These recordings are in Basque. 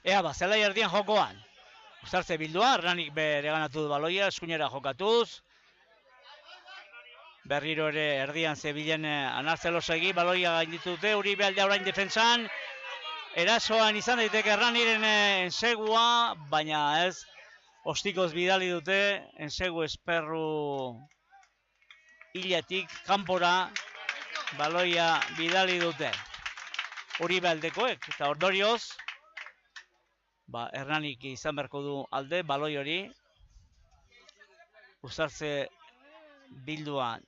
Ea, Zelai erdian jokoan. Uztartze bildua, Hernanik bere ganatu du baloia, eskuinera jokatuz. Berriro ere erdian zebilen Anartzelosegi, baloia gainditu dute, Uribe aldea orain defentsan. Erasoan izan daiteke Hernaniren ensegua, baina ez, ostikoz bidali dute, ensegu esperru hilatik, kanpora, baloia bidali dute. Uribe aldekoek, eta ordorioz, Hernanik izan beharko du alde, baloi hori, Uztartze bilduan.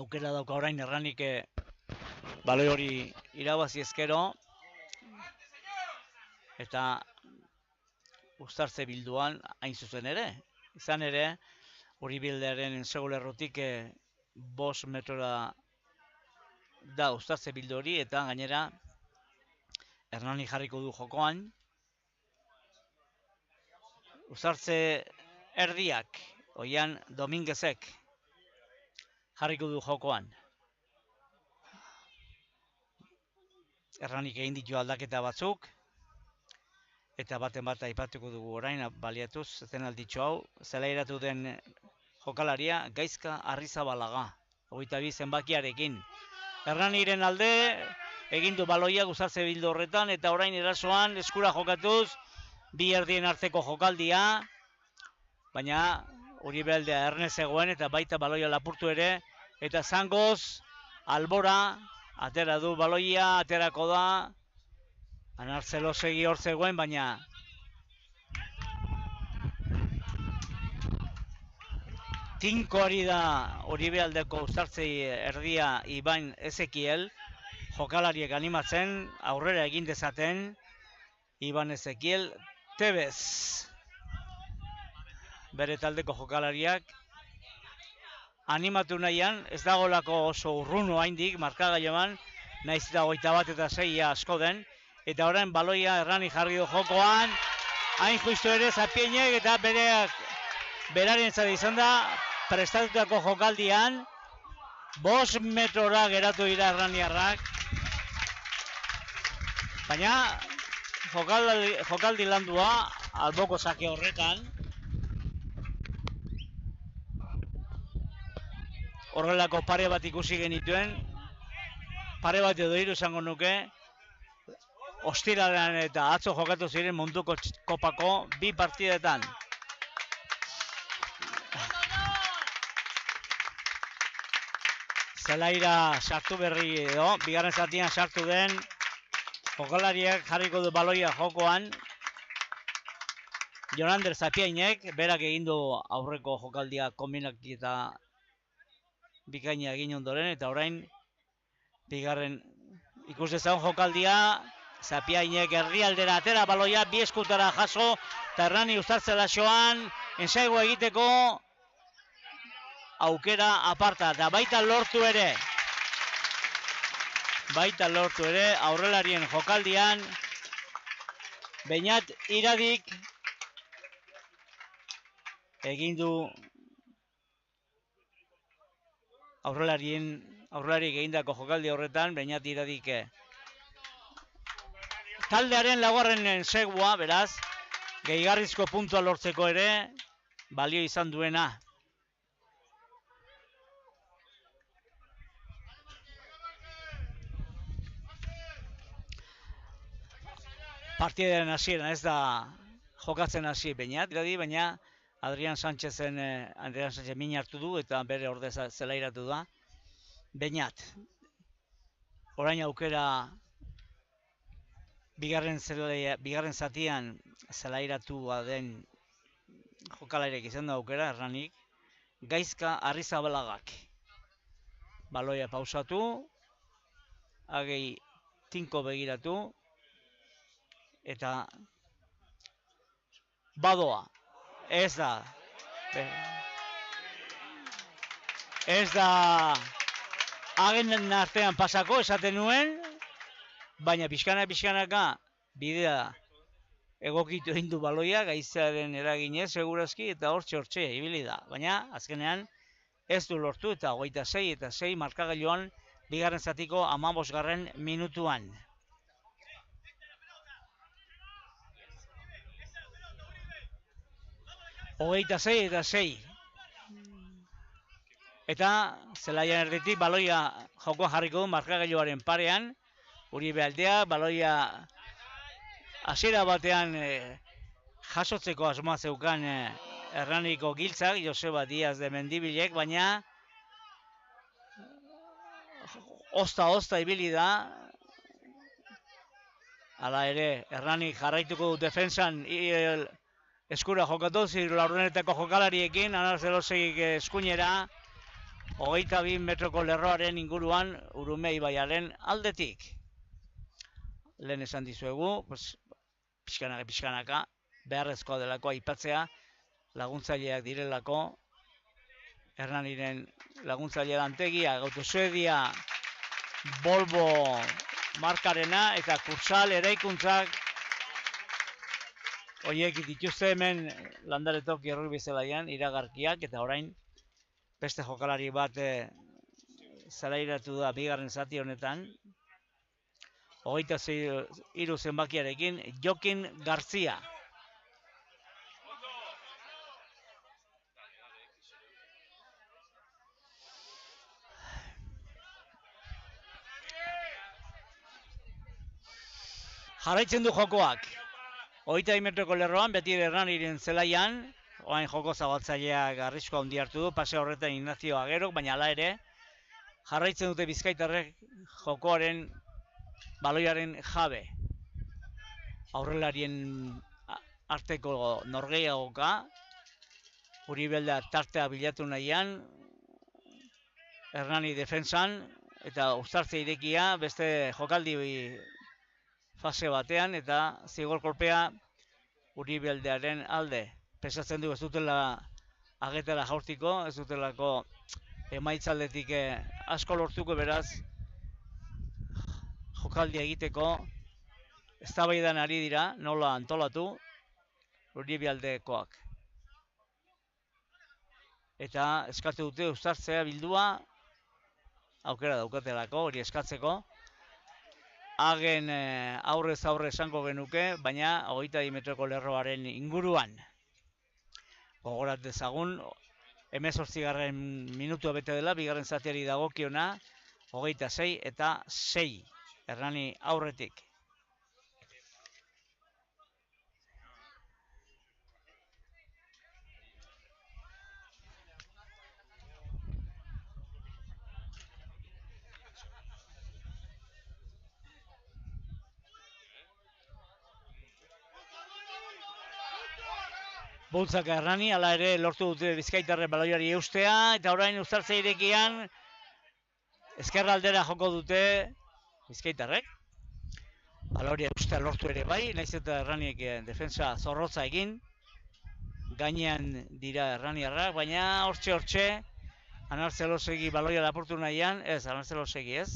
Aukera dauka orain Hernanik baloi hori irabazi ezkero. Eta Uztartze bilduan hain zuzen ere. Izan ere, Uribildearen ensegulerrotik 5 metrora da Uztartze bildu hori, eta gainera Hernani jarriko du jokoan. Uztartze erdiak, Oian Dominguezek jarriko du jokoan. Hernanik egin ditu aldaketa batzuk, eta baten bat aipatuko dugu orain, baliatuz, zen alditxo hau, zelairatu den jokalaria, Gaizka Arrizabalaga, 22 zenbakiarekin. Hernaniren alde, egindu baloia Uztartze bildu horretan, eta orain erasoan eskura jokatuz, bi erdien arteko jokaldia, baina Uribe aldea erne zegoen, eta baita baloia lapurtu ere, eta zangoz, albora, atera du baloia, aterako da, Anartzelosegi hor zegoen, baina tinkoari da Uribe aldeko Uztartzei erdia Iban Ezekiel, jokalariek animatzen, aurrera egin dezaten, Iban Ezekiel, Tebez, bere taldeko jokalariak, animatu nahian, ez dagolako oso urruno haindik, markagailoan, naiz eta 21 eta 6 asko den, eta orain baloia Hernani jarri du jokoan, hain justu ere Zapienek eta berarentzat izan da prestatutako jokaldian, 5 metrora geratu dira Hernaniarrak, baina jokaldi landua alboko sake horretan, horrelako pare bat ikusi genituen, pare bat edo hiru esango nuke, ostiralean eta atzo jokatu ziren munduko kopako 2 partidetan. Zelaira sartu berri edo, bigarren zatian sartu den, jokalariak jarriko du baloia jokoan, Jonander Zapiainek, berak egin du aurreko jokaldia kombinak eta bikaina egin ondoren, eta orain bigarren ikus dezagun jokaldia, Zapiainek herrialdera atera baloia, bi eskutara jaso, eta Hernani Uztartze laxoan, ensaigo egiteko aukera aparta, eta baita lortu ere, aurrelarien jokaldian, Beñat Iradik egin du aurrelariek egindako jokaldi horretan, Beñat Iradik taldearen laugarren ensegua, beraz, gehigarrizko puntua lortzeko ere, balio izan duena. Partidaren hasieran ez da jokatzen hasi Beñat Iradi, baina Adrian Sánchez min hartu du eta bere ordez zelairatu da. Beñat, orain aukera bigarren zatian zelairatua den jokalariak izan da aukera, Hernanik, Gaizka Arrizabalagak. Baloia pausatu, agei tinko begiratu, eta badoa. Ez da. Ez da agenen artean pasako, esaten nuen, baina pixkanaka bidea egokitu egin du baloia, gaizaren eraginez, segurazki, eta hortxe, ibili da. Baina, azkenean, ez du lortu, eta 26 eta 6 markagailuan, bigarren zatiko 15. minutuan. 26 eta 6. Eta zelaian erditik baloia jokoa jarriko du markagailuaren parean. Uribe Aldea, baloia hasiera batean jasotzeko asmoa zeukan Hernaniko giltzak, Joseba Diaz de Mendibilek, baina ozta ibili da. Hala ere, Hernanik jarraituko du defensan eskura jokatu, laurdenetako jokalariekin, Anarzelosegik eskuinera, 22 metroko lerroaren inguruan, Urume ibaiaren aldetik. Lehen esan dizuegu, pixkanaka, beharrezkoa delako aipatzea, laguntzaileak direlako, Hernaniren laguntzailea Dantegia, Gautosuedia, Volvo markarena eta Kursal eraikuntzak horiek dituzte hemen Landaretok errugbi zelaian iragarkiak, eta orain beste jokalari bat zelairatu da bigarren zati honetan. 23 zenbakiarekin, Jokin Garzia. Jarraitzen du jokoak. 22 metroko lerroan, beti Hernaniren zelaian, orain joko zabaltzaileak arriskua handi hartu du, pase horretan Ignacio Agerok, baina hala ere, jarraitzen dute bizkaitarrek jokoaren baloiaren jabe. Aurrelarien arteko norgehiagoka, Uribelda tartea bilatu nahian, Hernani defensan, eta uztartze irekia beste jokaldi fase batean, eta zigor kolpea Uribeldearen alde. Pesatzen du ez dutela agetara jaurtiko, ez dutelako emaitzaldetik asko lortuko, beraz jokaldia egiteko eztabaidan ari dira, nola antolatu Uribealdekoak. Eta eskatu dute uztartzea bildua, aukera daukatelako hori eskatzeko. Hagen aurrez aurre esango genuke, baina 22 metroko lerroaren inguruan. Gogorat dezagun, 18. minutua bete dela, bigarren zatiari dagokiona, 26 eta 6, Hernani aurretik. Bultzaka Hernani, hala ere lortu dute bizkaitarre baloiari eustea, eta orain uztartze irekian ezkerra aldera joko dute bizkaitarrek. Baloria eustea lortu ere bai, naiz eta Hernaniek defensa zorrotza egin, gainean dira Hernaniarrak, baina hortxe, Anarzelosegi baloia lapurtu nahian, ez, Anarzelosegi ez.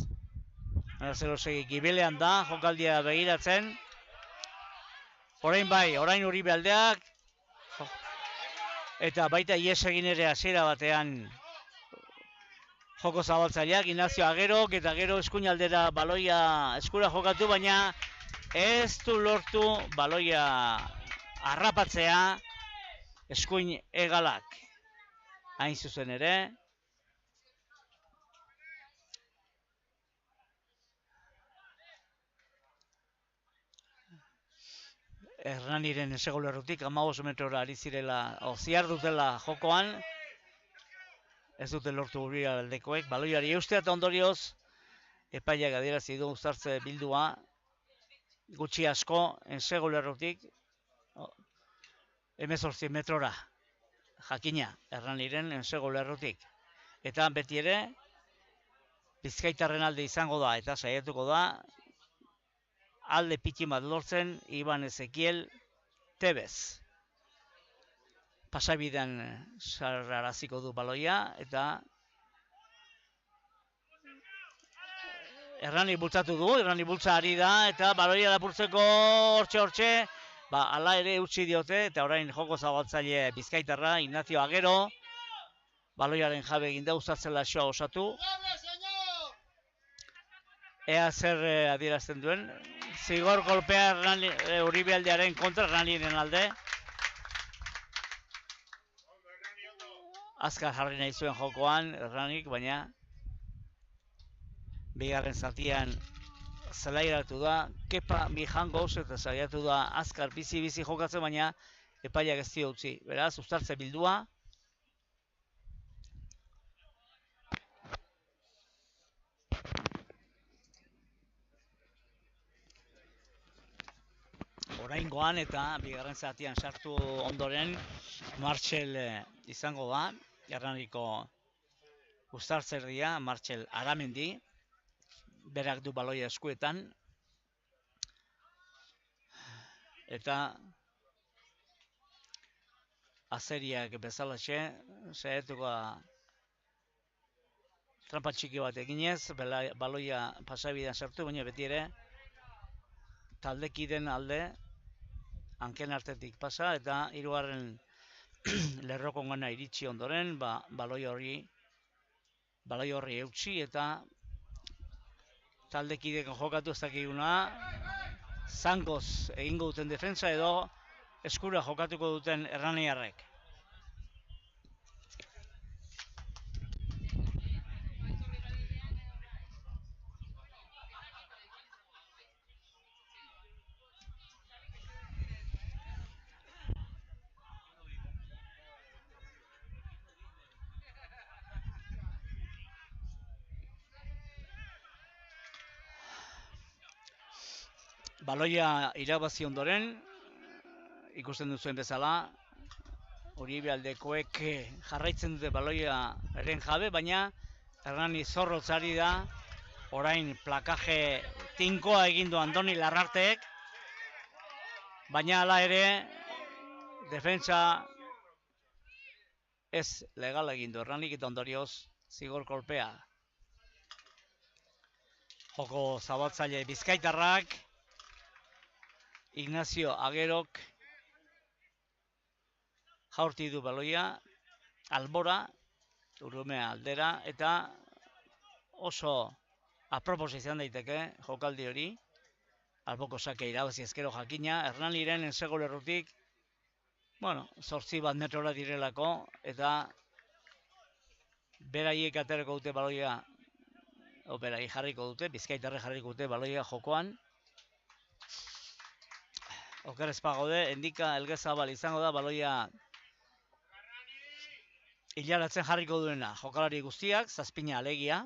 Anarzelosegi gibelean da, jokaldia begiratzen. Orain bai, orain Uribealdeak, eta baita ies egin ere hasiera batean joko zabaltzaileak, Ignacio Agerok, eta gero eskuinaldera baloia eskura jokatu, baina ez du lortu baloia harrapatzea eskuin hegalak. Hain zuzen ere, Hernaniren esegolerrutik 15 metrora ari zirela, ziar dutela jokoan, ez dute lortu Uribealdekoek, baloiari eustea, eta ondorioz, epaiak adierazi du uztartze bildua, gutxi asko, esegolerrutik, 18 metrora, jakina, Hernaniren esegolerrutik. Eta beti ere, bizkaitarren alde izango da, eta saiatuko da, alde piti bat lortzen, Iban Ezekiel Tebez. pasabidean sarraraziko du baloia, eta Errani bultzatu du, Errani bultza ari da, eta baloia lapurtzeko hortxe, ala ere utzi diote, eta orain joko zabaltzaile bizkaitarra, Ignacio Agero, baloiaren jabe egin da, uzartzen laxoa osatu. Ea zer adierazten duen, zigor kolpea Uribe aldearen kontra, Erraniren alde. Azkar jarri nahi zuen jokoan, Erranik, baina bigarren zatian zelairatu da, Kepa Mijangos eta saiatu da azkar bizi-bizi jokatzen, baina epaiak ez dio utzi. Beraz, uztartze bildua. Oraingoan eta bigarren zatian sartu ondoren Martxel izango da, Erraniko uztartzerdia, Martxel Aramendi, berak du baloia eskuetan, eta azeriak bezalaxe, saiatuko trampa txiki bat eginez, baloia pasabidean sartu, baina beti ere taldekiden alde hanken artetik pasa, eta hirugarren lerrokongana iritsi ondoren, baloi horri eutsi, eta taldekideko jokatu ez dakiguna, zangoz egingo duten defensa edo eskura jokatuko duten erraniarrek. Baloia irabazi ondoren, ikusten duzuen bezala, Uribe aldekoek jarraitzen dute baloia eren jabe, baina Hernani zorrotzari da, orain plakaje tinkoa egindu Andoni Larrartek, baina hala ere, defentsa ez legal egindu Hernanik eta ondorioz zigor kolpea. Joko zabaltzaile bizkaitarrak, Ignacio Agerok jaurti du baloia, albora, Urumea aldera, eta oso apropos izan daiteke jokaldi hori, alboko sake irabazi ezkero jakina, Hernaniren ensego lerrutik, 8 metrora direlako, eta beraiek aterako dute baloia, berai jarriko dute, bizkaitarre jarriko dute baloia jokoan. Oker ez pagode, Endika Elgezabal izango da baloia hilaratzen jarriko duena. Jokalari guztiak, zazpina alegia.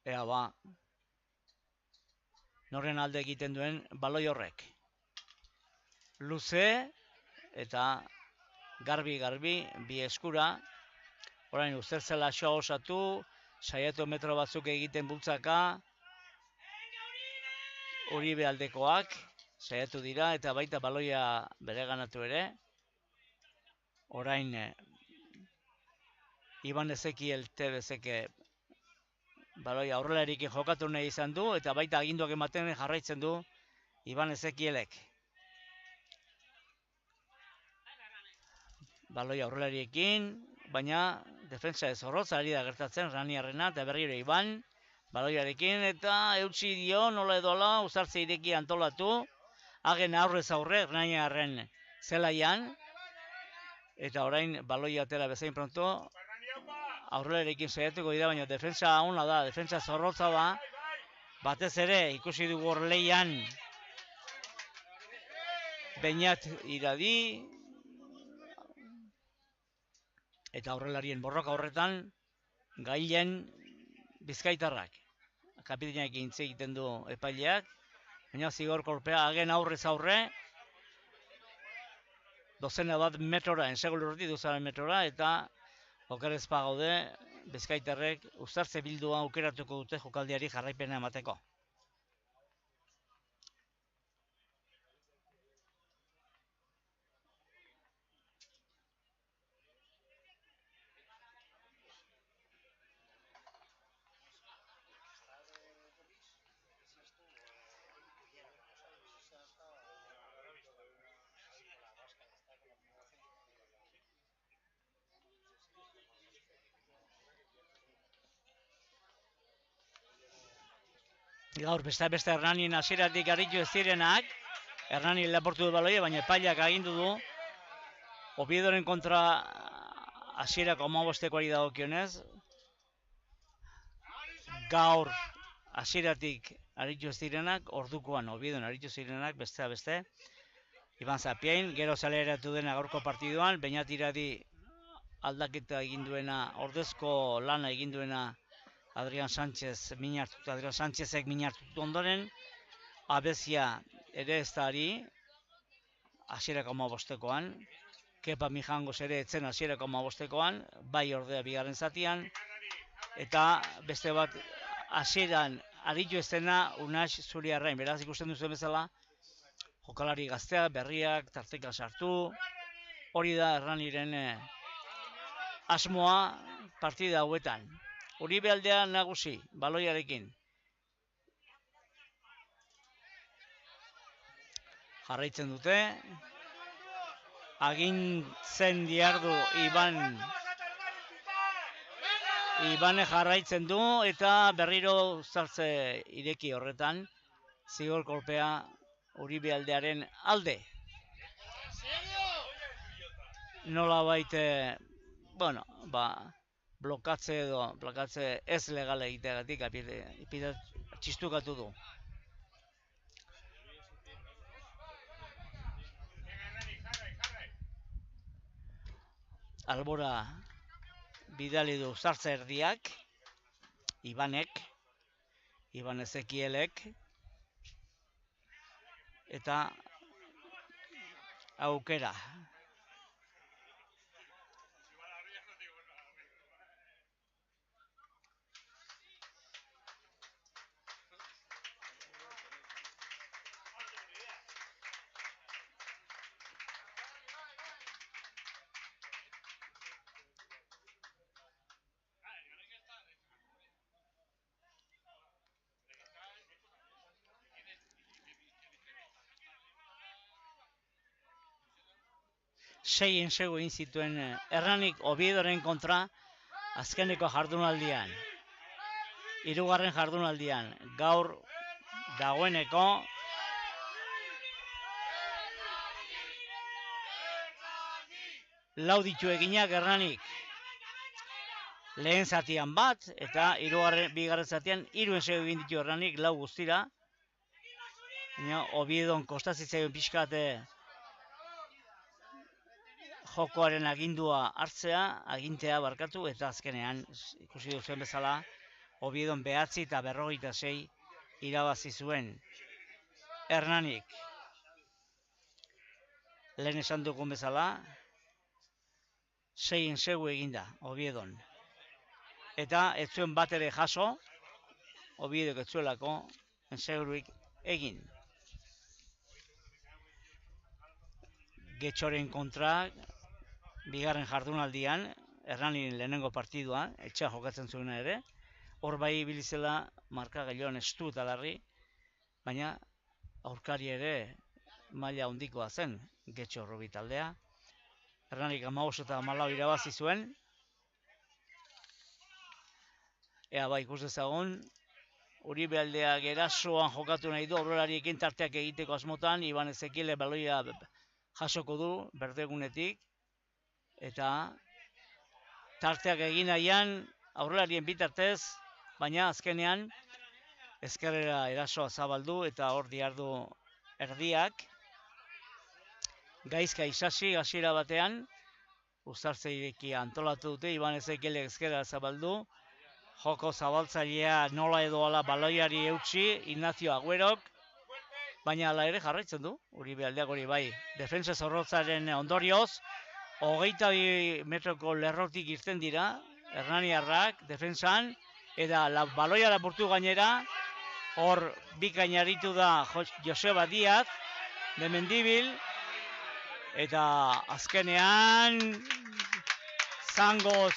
Ea norren alde egiten duen baloi horrek. Luze eta garbi, bi eskura. Orain uztertzela soa osatu, saiatu metro batzuk egiten bultzaka. Uribe aldekoak saiatu dira eta baita baloia bereganatu ere. Orain Iban Ezekiel Tebezeke baloia aurrelarikin jokatu nahi izan du eta baita aginduak ematen jarraitzen du Iban Ezekielek. Baloia aurrelariekin, baina defensa ez horrotz ari da gertatzen Raniarrena eta berriro Iban baloiarekin eta eutsi dio nola edola uzartze ireki antolatu, hagen aurrez aurre Raniarren zelaian, eta orain baloia atera bezain pronto aurrelarekin saiatuko dira, baina defensa ona da, defensa zorrotza da, batez ere ikusi dugu Orleian Beñat Iradi eta aurrelarien borroka horretan Gailen bizkaitarrak. Kapitainak hitz egiten du epaileak, baina zigor kolpea hagen aurrez aurre, dozena bat metrora, ensegulurti duzaren metrora, eta okerez pagaude bizkaitarrek uztartze bildua aukeratuko dute jokaldiari jarraipena emateko. Gaur beste Hernanien hasieratik aritu ez direnak, Hernani leportu du baloia, baina epaileak agindu du Oviedoren kontra hasierako 15-koari dagokionez, gaur hasieratik aritu ez direnak, ordukoan Oviedoren aritu zirenak, bestea beste, Iban Zapiain, gero zaleratu dena gaurko partiduan, Beñat Iradi aldaketa egin duena, ordezko lana egin duena Adrián Sánchezek min hartutu ondoren, Abezia ere ez da ari, hasierako 15-koan, Kepa Mijangos ere etzen hasierako 15-koan, bai ordea bigarren zatian, eta beste bat hasieran aritu ez dena Unax Zuriarrain, beraz ikusten duzuen bezala, jokalari gazteak, berriak, tarteka sartu, hori da Hernaniren asmoa partida hauetan. Uribe aldea nagusi, baloiarekin. Jarraitzen dute. Agintzen diardu Ibane jarraitzen du eta berriro zartze ireki horretan. Zigor kolpea Uribe aldearen alde. Nola baite, bueno, blokatze ez legala egiteagatik txistukatu du. Albora bidali du zartza erdiak, Iban Ezekielek, eta aukera. Seien segu egin zituen Hernanik Oviedoren kontra azkeneko jardunaldian. 3. jardunaldian. Gaur dagoeneko lau ditu eginak Hernanik. Lehen zatian bat eta bigarren zatian 3 segu egin ditu Hernanik, lau guztira. Oviedon kostazitzaion pixkate jokoaren agintea barkatu, eta azkenean ikusi duzuen bezala Oviedon 9 eta 56 irabazi zuen Hernanik. Lehen esan dugun bezala 6 segu eginda Oviedon. Eta ez zuen bat ere jaso, Oviedok ez zuelako enseguruik egin. Getxoren kontra, bigarren jardunaldian, Hernanin lehenengo partiduan, etxea jokatzen zuena ere, hor bai bilizela markagailuan estu eta larri, baina aurkari ere maila handikoa zen Getxo Robi taldea. Hernanik 15 eta 14 irabazi zuen. Ea bai ikus dezagun, Uribe aldeak erasoan jokatu nahi du, aurrerariekin tarteak egiteko asmotan, Iban Ezekiel baloia jasoko du berdegunetik, eta tarteak egin nahian aurrelarien bitartez, baina azkenean ezkerrera erasoa zabaldu eta hor diardu erdiak. Gaizka Isasi hasiera batean, uztartze irekia antolatu dute, Iban Ezekielek ezkerrera zabaldu, joko zabaltzailea nola edo ala baloiari eutsi, Ignacio Agüerok, baina ala ere jarraitzen du, Uribe aldeak hori bai, defensa zorrotzaren ondorioz, 22 metroko lerrotik irten dira, Hernaniarrak, defensan, eta baloia lapurtu gainera, hor bikain aritu da Joseba Díaz, de Mendibil, eta azkenean, zangoz,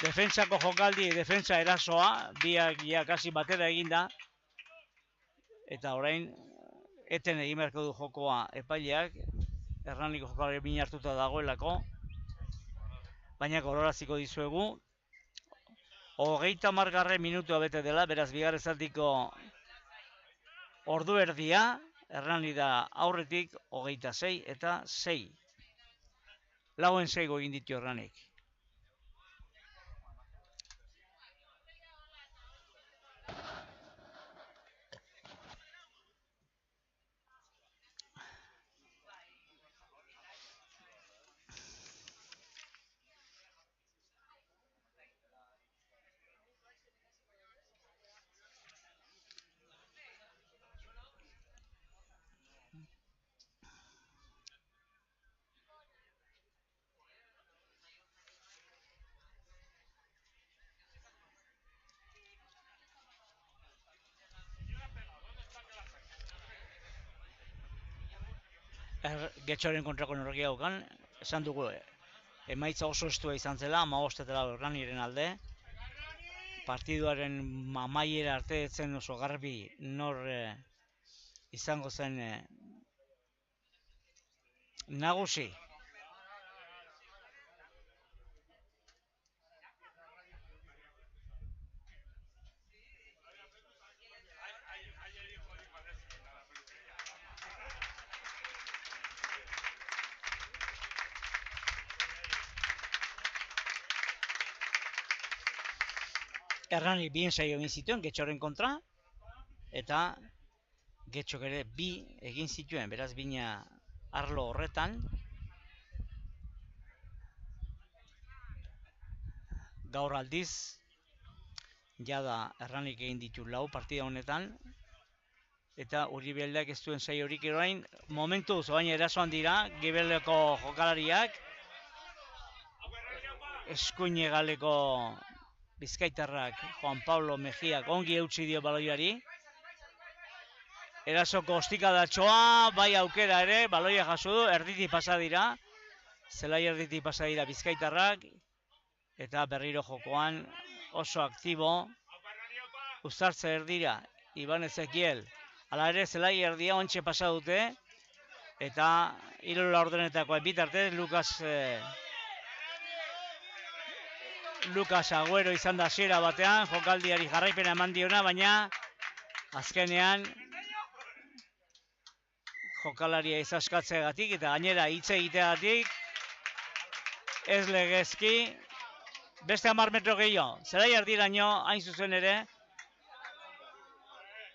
defensako jokaldi, defensa erasoa, biak kasi batera eginda, eta orain eten egin beharko du jokoa epaileak, Hernaniko jokalari min hartuta dagoelako, baina gororaziko dizuegu, 30 minutua bete dela, beraz bigarren zatiko ordu erdia, Hernani da aurretik 26 eta 6. Lauen 6 egin ditu Hernanik. Getxoren kontrako norgia okan, esan dugu emaitza oso estua izan zela, 15 Hernaniren alde. Partiduaren amaiera arte etzen oso garbi nor izango zen nagusi. Hernani bien saio egin zituen Getxoren kontra, eta Getxok ere bi egin zituen, beraz bina arlo horretan. Gaur aldiz, jada Hernanik egin ditu 4 partida honetan, eta Uribeldeak ez duen saiorik orain, momentuz, baina erasoan dira, Gibeleko jokalariak, eskuine galeko bizkaitarrak Juan Pablo Mejiak ongi eutsi dio baloiari. Erasoko ostikadatxoa, bai aukera ere, baloia jaso du, erditi pasa dira. Zelai erditi pasa dira bizkaitarrak. Eta berriro jokoan oso aktibo. Uztartze erdira, Iban Ezekiel. Hala ere, zelai erdia ontxe pasa dute. Eta hiru ordenetako bitarte, Lucas Agüero izan da hasiera batean, jokaldiari jarraipena eman diona, baina azkenean jokalaria izaskatzeagatik eta gainera hitz egiteagatik ez legezki beste 10 metro gehiago. Zelai erdiraino hain zuzen ere,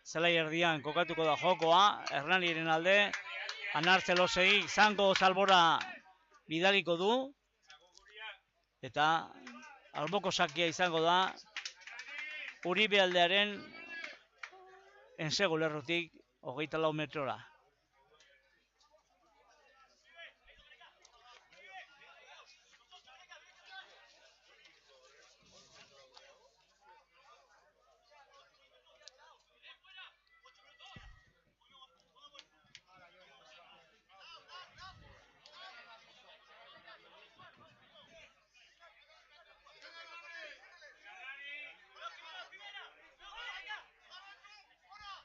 zelai erdian kokatuko da jokoa, Hernaniren alde, Anartzelosegik zango salbora bidaliko du, eta alboko sakia izango da Uribe aldearen ensego lerrotik 24 metrora.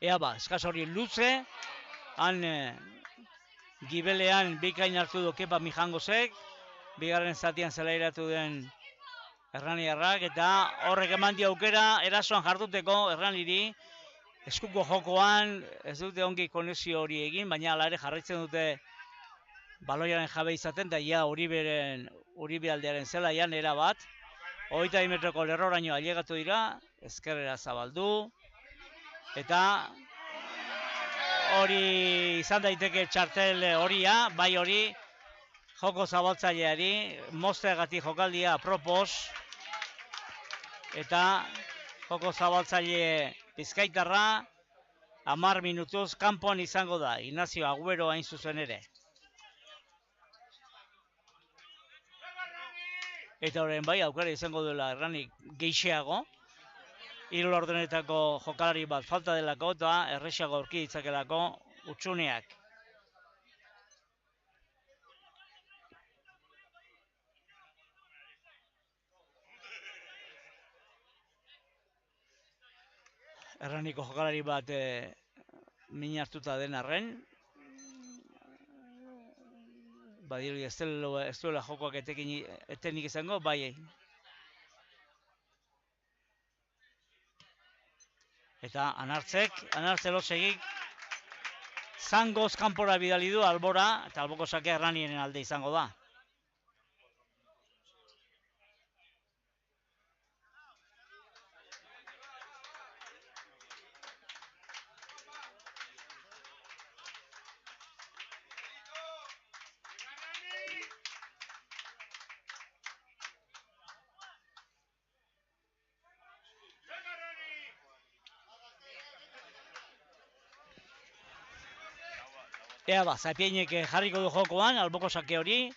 Ea ba, eskaz hori luze, han Gibelean bikain hartu du Kepa Mijangosek, bigarren zatian zelairatu den Hernaniarrak, eta horrek eman dio aukera erasoan jarduteko Hernaniri, eskuko jokoan ez dute ongi konexio hori egin, baina hala ere jarraitzen dute baloiaren jabe izaten, da ia Uribe aldearen zelaian era bat, 22 metroko lerroraino ailegatu dira, ezkerrera zabaldu, eta hori izan daiteke txartel horia, bai hori joko zabaltzaileari, mozteagatik jokaldia apropos, eta joko zabaltzaile bizkaitarra 10 minutuz kanpoan izango da, Ignacio Agüero hain zuzen ere. Eta horren bai, aukera izango duela Hernanik geixeago, 3 ordenetako jokalari bat falta delako eta erresago aurki ditzakelako utsuneak. Hernaniko jokalari bat min hartuta den arren, badirudi ez duela jokoak etenik izango, bai. Eta Anartze losegik zangoz kanpora bidali du albora, eta alboko sakea Erraniren alde izango da. Ea ba, Zapiainek jarriko du jokoan, alboko sake hori.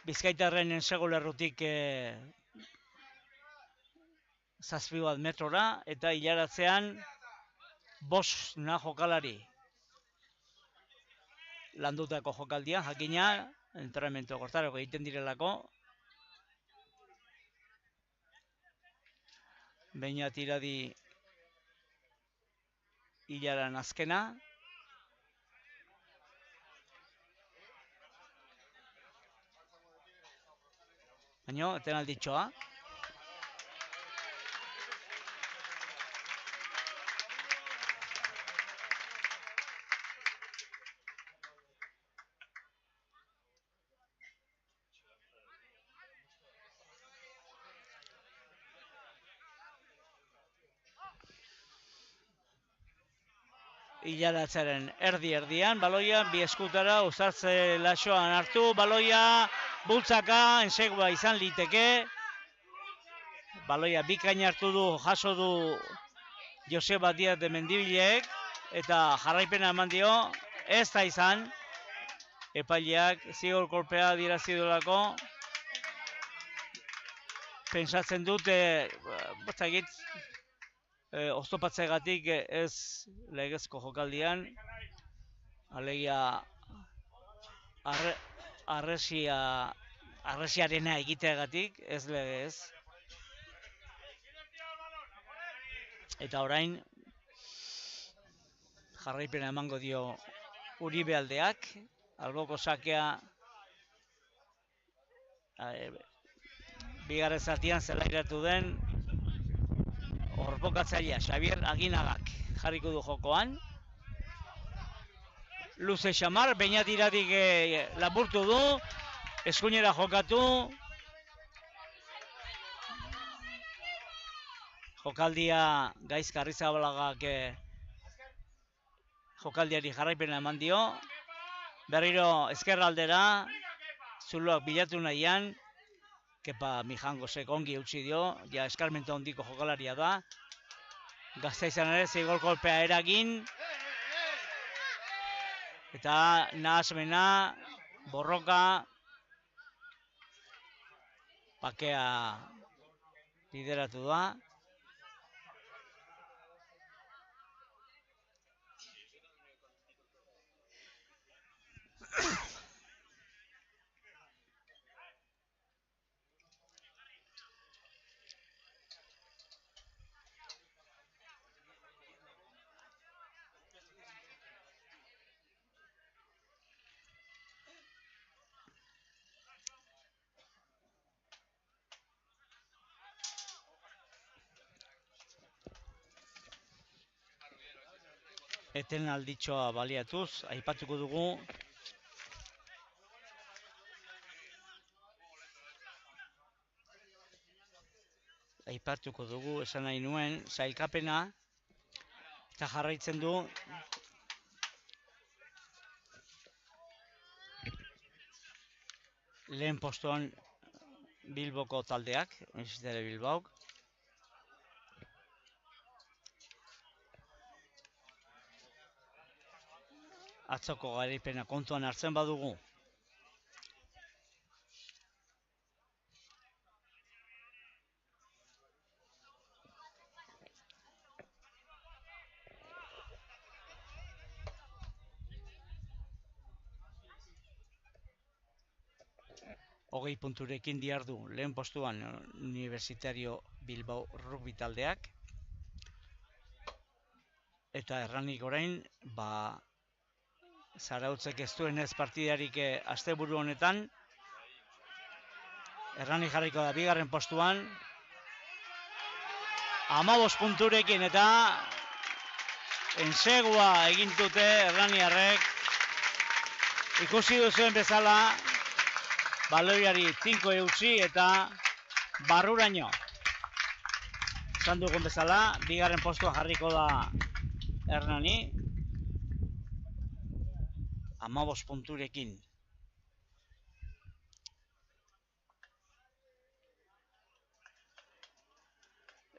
Bizkaitarren segulerrutik 7 metrora, eta hilaratzean 5 jokalari. Landutako jokaldia, jakina, entrenamiento kortarako egiten direlako. Beina tiradi hilaran azkena. Baina, eten alditxoa. Hilaratzaren erdi-erdian, baloia, bi eskutara, uzartze lasoan hartu, baloia, bultzaka, ensegua izan liteke. Baloia bikain hartu du, jaso du Joseba Diaz de Mendibilek, eta jarraipena eman dio, ez da izan. Epaileak zigor kolpea dirazidolako. Pentsatzen dute, oztopatzegatik ez legezko jokaldian, alegia arresiarena egiteagatik, ez legez. Eta orain jarraipena emango dio Uribe aldeak, alboko sakea bigarren zatian zelairatu den orpokatzailea Xavier Aginagak jarriko du jokoan. Luze xamar, beinatiratik lapurtu du, eskuinera jokatu. Jokaldia Gaizka Arrizabalagak jokaldiari jarraipena eman dio. Berriro ezkerraldera, zuloak bilatu nahian, Kepa Mijangosek ongi utzi dio, ja eskarmento handiko jokalaria da. Gasteizan ere zigor kolpea eragin. Eta nahasmena, borroka, bakea lideratu da. Eten alditxoa baliatuz, aipatuko dugu. Esan nahi nuen, sailkapena, eta jarraitzen du. Lehen postuan Bilboko taldeak, Universitatea Bilbaok. Atzoko garaipena kontuan hartzen badugu. Hogei punturekin diardu lehen postuan Universitario Bilbao rugby taldeak. Eta erranik orain, Zarautzek ez duen ez partidarik asteburu honetan. Erranik jarriko da bigarren postuan. 15 punturekin eta ensegua egin dute Hernaniarrek. Ikusi duzuen bezala, baloiari tinko eutzi eta barruraino. Esan dugun bezala, bigarren postua jarriko da Hernani. 15 punturekin.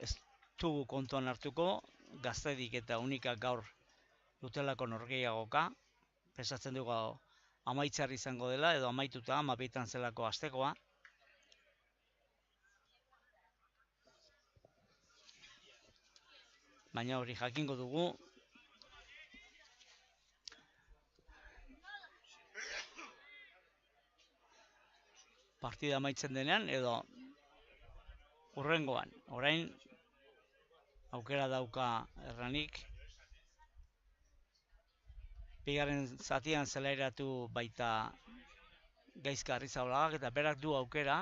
Ez dugu kontuan hartuko, Gaztedik eta Unikak gaur dutelako norgehiagoka. Pensatzen dugu amaitzarri izango dela, edo amaituta, 12 zelako astekoa. Baina hori jakingo dugu. Partida amaitzen denean, edo hurrengoan. Orain, aukera dauka Hernanik. Bigarren zatian zelairatu baita Gaizka Arrizabalagak eta berak du aukera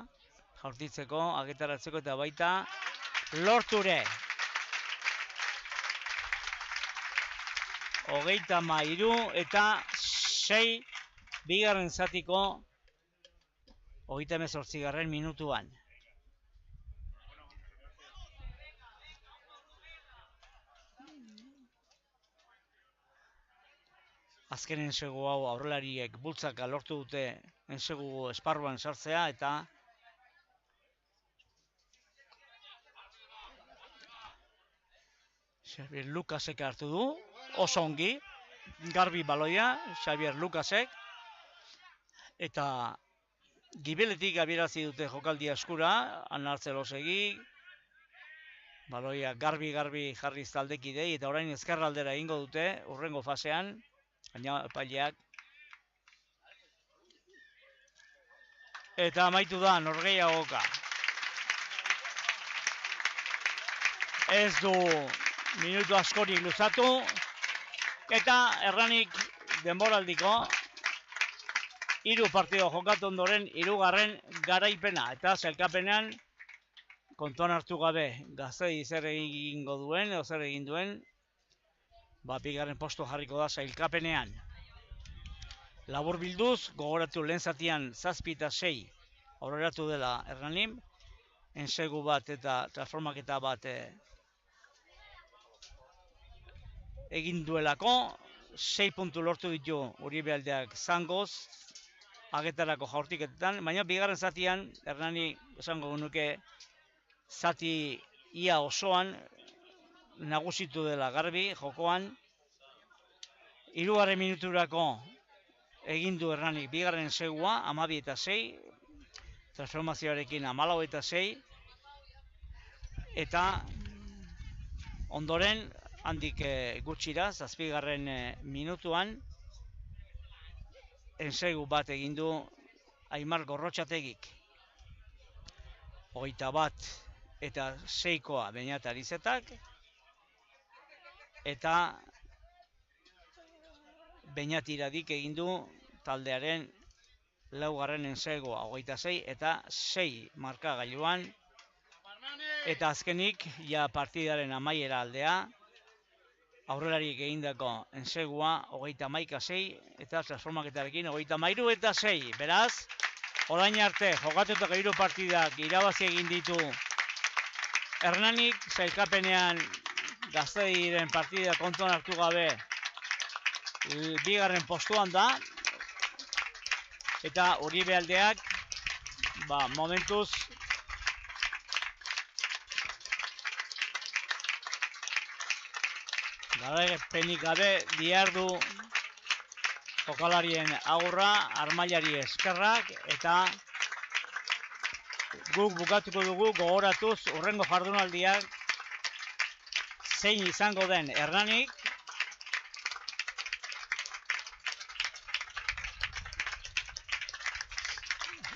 jaurtitzeko, agetaratzeko eta baita lorture. 33 eta 6 bigarren zatiko 38. minutuan. Azken ensegu hau aurrelariek bultzaka lortu dute ensegu esparruan sartzea eta Xavier Lukasek hartu du, oso ongi, garbi baloia, Xavier Lukasek, eta gibeletik abierazi dute jokaldia eskura, Anartzelosegi, baloia garbi jarriz taldekidei, eta orain ezkerraldera egingo dute, hurrengo fasean, baina epaileak. Eta amaitu da norgehiagoka. Ez du minutu askorik luzatu. Eta Hernanik denboraldiko 3 partido jokatu ondoren 3. garaipena. Eta sailkapenean kontuan hartu gabe Gaztedi zer egingo duen, edo zer egin duen. Bigarren postu jarriko da sailkapenean. Labur bilduz, gogoratu lehen zatian 7 eta 6 aurreratu dela Hernanim. Ensegu bat eta transformaketa bat egin duelako. 6 puntu lortu ditu Uribealdeak Zangoz, agetarako jaurtiketetan. Baina bigarren zatian, Hernani esango nuke zati ia osoan, nagusitu dela garbi, jokoan. 3. minuturako egin du Hernanik bigarren segua, 12 eta 6, transformazioarekin 14 eta 6, eta ondoren, handik gutxira, 7. minutuan, ensegu bat egin du Aimar Gorrotxategik. 21 eta 6koa Beñat Arizetak, eta Beñat Iradik egin du taldearen 4. ensegoa, 26 eta 6 markagailuan. Eta azkenik, ja partidaren amaiera aldea, aurrelariek egindako ensegua 31-6 eta transformaketarekin 33 eta 6. Beraz, orain arte jokatutako 3 partidak irabazi egin ditu Hernanik, sailkapenean Gaztediren partida kontuan hartu gabe bigarren postuan da, eta Uribealdeak momentuz garaipenik gabe diardu jokalarien agurra, armailari eskerrak, eta guk bukatuko dugu gogoratuz hurrengo jardunaldiak zein izango den Hernanik.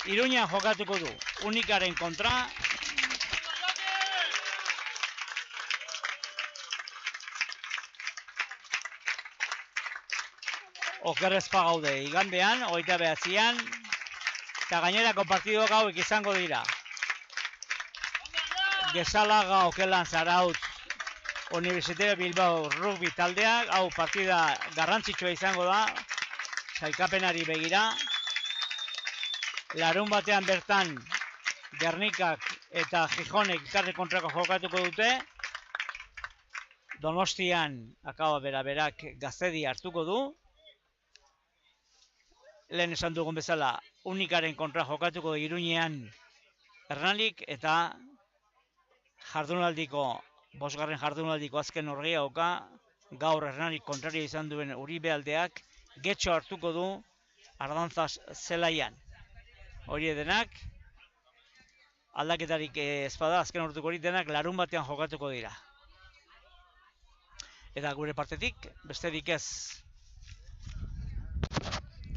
Iruñan jokatuko du Unikaren kontra. Okerrezpa gaude igandean, 29an, eta gainerako partiduak hauek izango dira. Gezalaga Okelan Zarautz Universitatea Bilbao rugby taldeak, hau partida garrantzitsua izango da, sailkapenari begira. Larun batean bertan Gernikak eta Gijonek elkarri kontrako jokatuko dute. Donostian akaba beraberak Gaztedi hartuko du. Lehen esan dugun bezala Unikaren kontra jokatuko Iruñean Hernanik eta jardunaldiko, bosgarren jardunaldiko azken norgehiagoka, gaur Hernanik kontrario izan duen Uribe aldeak Getxo hartuko du Ardantzas zelaian. Hori denak, aldaketarik ezpada azken orduko hori denak larun batean jokatuko dira. Eta gure partetik, besterik ez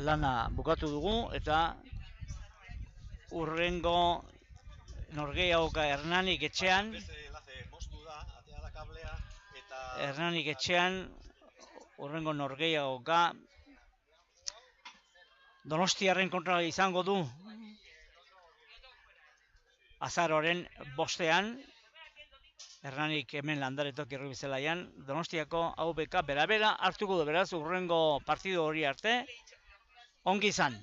lana bukatu dugu eta urrengo norgehiagoka Hernanik etxean, urrengo norgehiagoka Donostiarren kontra izango du azaroren 5ean, Hernanik hemen Landaretok Rugby zelaian, Donostiako AUBK bera hartuko du, beraz urrengo partidu hori arte, ongi izan.